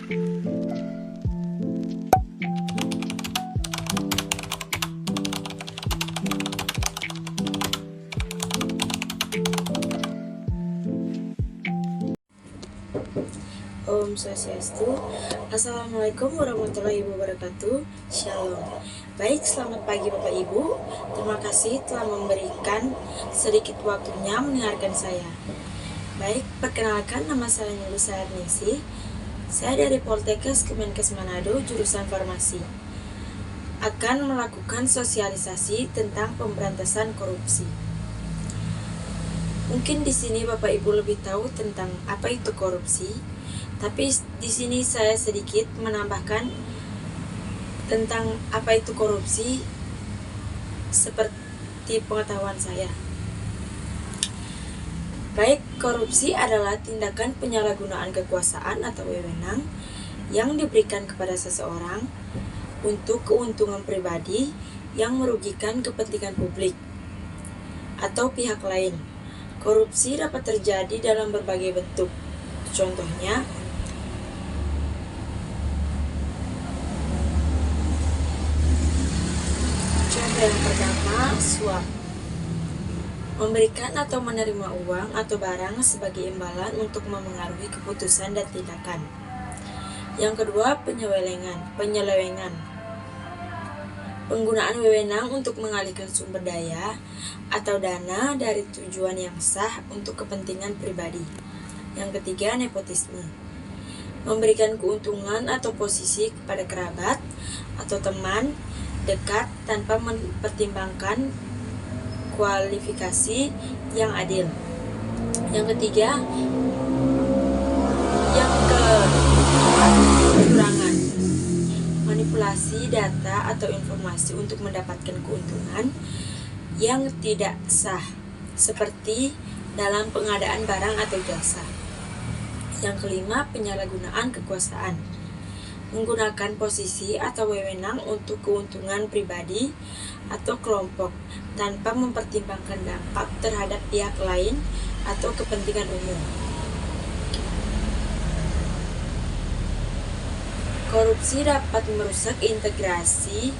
Om Swastiastu. Assalamualaikum warahmatullahi wabarakatuh. Shalom. Baik, selamat pagi Bapak Ibu. Terima kasih telah memberikan sedikit waktunya mendengarkan saya. Baik, perkenalkan, nama saya Nurul Saharningsih. Saya dari Poltekkes Kemenkes Manado, jurusan farmasi. Akan melakukan sosialisasi tentang pemberantasan korupsi. Mungkin di sini Bapak Ibu lebih tahu tentang apa itu korupsi. Tapi di sini saya sedikit menambahkan tentang apa itu korupsi seperti pengetahuan saya. Baik, korupsi adalah tindakan penyalahgunaan kekuasaan atau wewenang yang diberikan kepada seseorang untuk keuntungan pribadi yang merugikan kepentingan publik atau pihak lain. Korupsi dapat terjadi dalam berbagai bentuk. Contohnya, yang pertama, suap. Memberikan atau menerima uang atau barang sebagai imbalan untuk memengaruhi keputusan dan tindakan. Yang kedua, penyelewengan. Penggunaan wewenang untuk mengalihkan sumber daya atau dana dari tujuan yang sah untuk kepentingan pribadi. Yang ketiga, nepotisme. Memberikan keuntungan atau posisi kepada kerabat atau teman dekat tanpa mempertimbangkan kualifikasi yang adil. Yang ketiga, kecurangan. Manipulasi data atau informasi untuk mendapatkan keuntungan yang tidak sah, seperti dalam pengadaan barang atau jasa. Yang kelima, penyalahgunaan kekuasaan. Menggunakan posisi atau wewenang untuk keuntungan pribadi atau kelompok tanpa mempertimbangkan dampak terhadap pihak lain atau kepentingan umum. Korupsi dapat merusak integrasi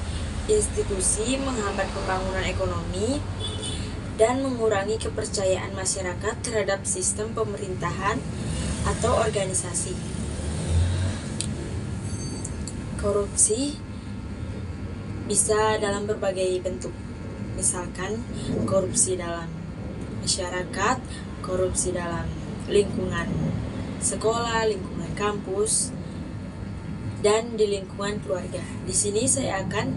institusi, menghambat pembangunan ekonomi, dan mengurangi kepercayaan masyarakat terhadap sistem pemerintahan atau organisasi. Korupsi bisa dalam berbagai bentuk, misalkan korupsi dalam masyarakat, korupsi dalam lingkungan sekolah, lingkungan kampus, dan di lingkungan keluarga. Di sini saya akan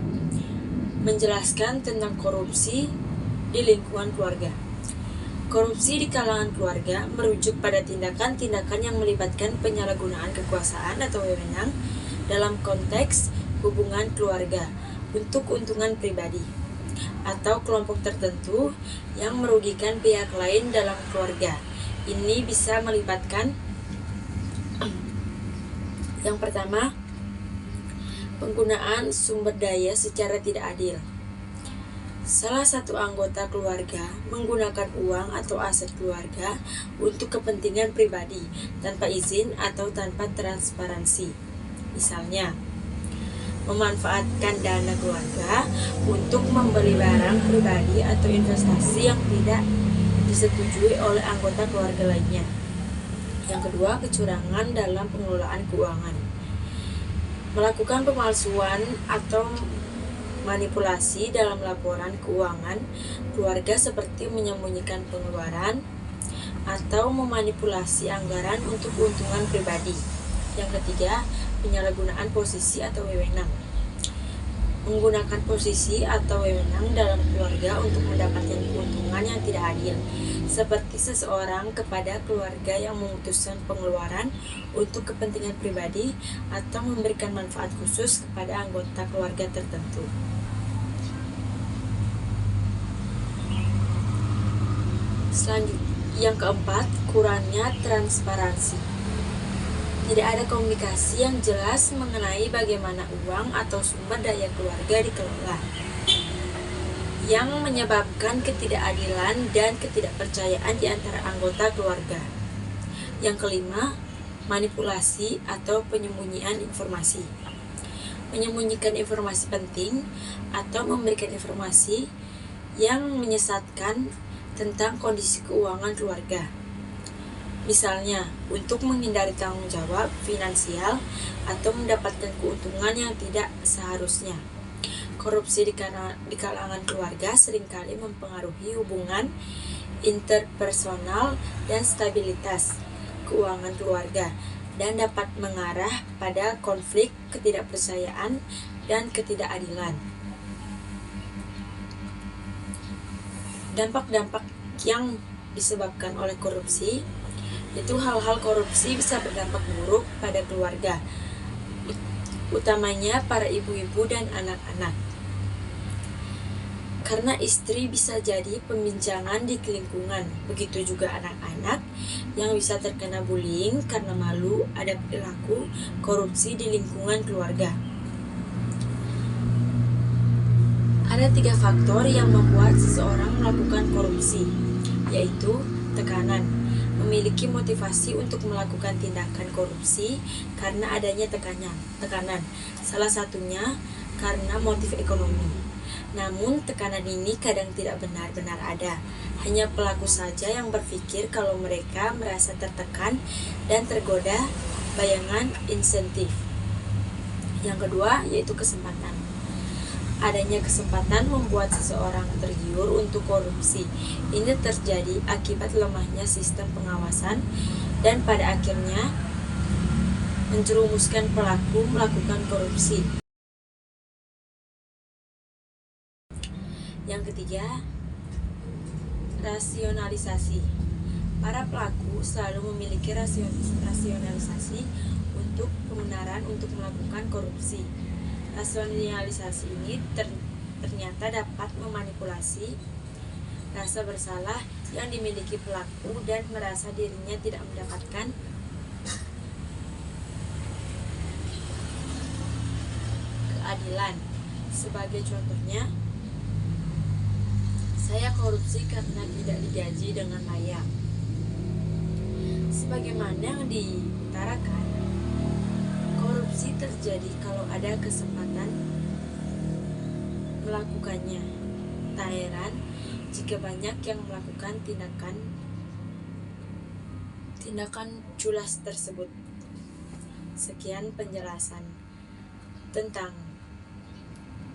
menjelaskan tentang korupsi di lingkungan keluarga. Korupsi di kalangan keluarga merujuk pada tindakan-tindakan yang melibatkan penyalahgunaan kekuasaan atau wewenang dalam konteks hubungan keluarga untuk keuntungan pribadi atau kelompok tertentu yang merugikan pihak lain dalam keluarga. Ini bisa melibatkan yang pertama, penggunaan sumber daya secara tidak adil. Salah satu anggota keluarga menggunakan uang atau aset keluarga untuk kepentingan pribadi tanpa izin atau tanpa transparansi. Misalnya, memanfaatkan dana keluarga untuk membeli barang pribadi atau investasi yang tidak disetujui oleh anggota keluarga lainnya. Yang kedua, kecurangan dalam pengelolaan keuangan. Melakukan pemalsuan atau manipulasi dalam laporan keuangan keluarga seperti menyembunyikan pengeluaran atau memanipulasi anggaran untuk keuntungan pribadi. Yang ketiga, penyalahgunaan posisi atau wewenang. Menggunakan posisi atau wewenang dalam keluarga untuk mendapatkan keuntungan yang tidak adil, seperti seseorang kepada keluarga yang memutuskan pengeluaran untuk kepentingan pribadi atau memberikan manfaat khusus kepada anggota keluarga tertentu. Selanjutnya, yang keempat, kurangnya transparansi. Tidak ada komunikasi yang jelas mengenai bagaimana uang atau sumber daya keluarga dikelola, yang menyebabkan ketidakadilan dan ketidakpercayaan di antara anggota keluarga. Yang kelima, manipulasi atau penyembunyian informasi. Menyembunyikan informasi penting atau memberikan informasi yang menyesatkan tentang kondisi keuangan keluarga. Misalnya, untuk menghindari tanggung jawab finansial atau mendapatkan keuntungan yang tidak seharusnya. Korupsi di kalangan keluarga seringkali mempengaruhi hubungan interpersonal dan stabilitas keuangan keluarga dan dapat mengarah pada konflik, ketidakpercayaan, dan ketidakadilan. Dampak-dampak yang disebabkan oleh korupsi itu hal-hal korupsi bisa berdampak buruk pada keluarga, utamanya para ibu-ibu dan anak-anak. Karena istri bisa jadi pembincangan di lingkungan, begitu juga anak-anak yang bisa terkena bullying karena malu ada perilaku korupsi di lingkungan keluarga. Ada 3 faktor yang membuat seseorang melakukan korupsi, yaitu tekanan. Memiliki motivasi untuk melakukan tindakan korupsi karena adanya tekanan. Salah satunya karena motif ekonomi. Namun tekanan ini kadang tidak benar-benar ada. Hanya pelaku saja yang berpikir kalau mereka merasa tertekan dan tergoda bayangan insentif. Yang kedua yaitu kesempatan. Adanya kesempatan membuat seseorang tergiur untuk korupsi. Ini terjadi akibat lemahnya sistem pengawasan dan pada akhirnya menjerumuskan pelaku melakukan korupsi. Yang ketiga, rasionalisasi. Para pelaku selalu memiliki rasionalisasi untuk kebenaran untuk melakukan korupsi. Rasionalisasi ini ternyata dapat memanipulasi rasa bersalah yang dimiliki pelaku dan merasa dirinya tidak mendapatkan keadilan. Sebagai contohnya, saya korupsi karena tidak digaji dengan layak. Sebagaimana yang diutarakan, korupsi terjadi kalau ada kesempatan melakukannya. Tak heran jika banyak yang melakukan tindakan culas tersebut. Sekian penjelasan tentang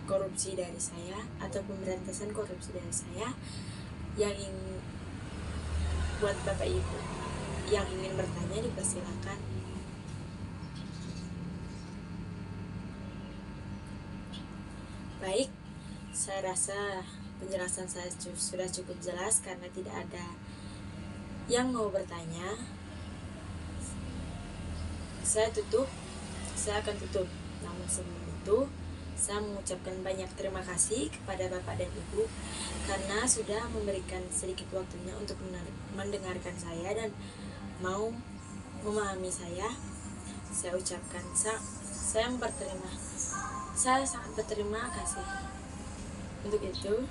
korupsi dari saya atau pemberantasan korupsi dari saya. Yang buat Bapak Ibu yang ingin bertanya dipersilakan. Baik, saya rasa penjelasan saya sudah cukup jelas karena tidak ada yang mau bertanya. Saya akan tutup. Namun sebelum itu, saya mengucapkan banyak terima kasih kepada Bapak dan Ibu karena sudah memberikan sedikit waktunya untuk mendengarkan saya dan mau memahami saya. Saya ucapkan saya sangat berterima kasih. Untuk itu,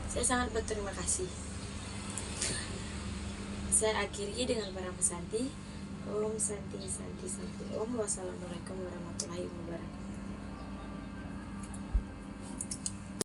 saya sangat berterima kasih. Saya akhiri dengan para pesanti. Om Santi Santi Santi Om. Wassalamualaikum warahmatullahi wabarakatuh.